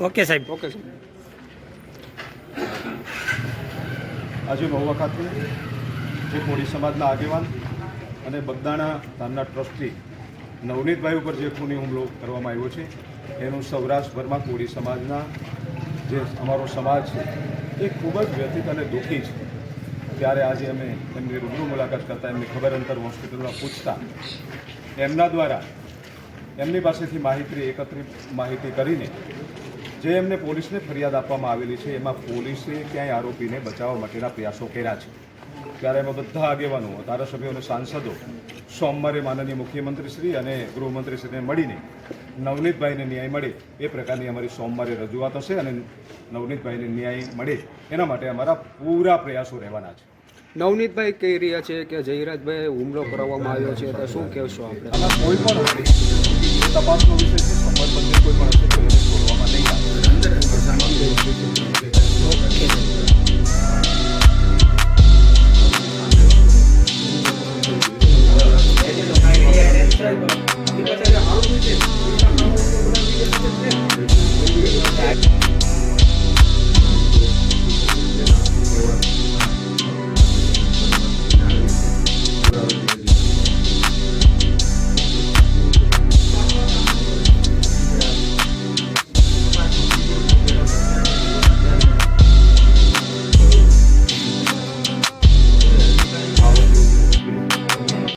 Okay સાહેબ. Okay સાહેબ. આજે મહુવા ખાતે જે કોળી સમાજના આગેવાન અને બગદાણા ધામના ટ્રસ્ટી નવનીતભાઈ ઉપર જે ખૂની હુમલો કરવામાં આવ્યો છે એનું સૌરાષ્ટ્રભરમાં કોળી સમાજના જે અમારો સમાજ છે એ ખૂબ જ વ્યથિત અને દુઃખી છે. ત્યારે આજે અમે એમની રૂબરૂ મુલાકાત કરતાં એમની ખબર અંતર હોસ્પિટલમાં પૂછતા એમના દ્વારા એમની પાસેથી માહિતી કરીને જે એમને પોલીસને ફરિયાદ આપવામાં આવેલી છે એમાં પોલીસે ક્યાંય આરોપીને બચાવવા માટેના પ્રયાસો કર્યા છે. ત્યારે એમાં બધા આગેવાનો ધારાસભ્યો અને સાંસદો સોમવારે માનનીય મુખ્યમંત્રીશ્રી અને ગૃહમંત્રીશ્રીને મળીને નવનીતભાઈને ન્યાય મળે એ પ્રકારની અમારી સોમવારે રજૂઆત હશે અને નવનીતભાઈને ન્યાય મળે એના માટે અમારા પૂરા પ્રયાસો રહેવાના છે. નવનીતભાઈ કહી રહ્યા છે કે જયરાજભાઈ હુમલો કરવામાં આવ્યો છે તો શું કહેશો આપણે? આમાં કોઈ પણ હશે તપાસનો વિષય છે, સંબંધ કોઈ પણ હશે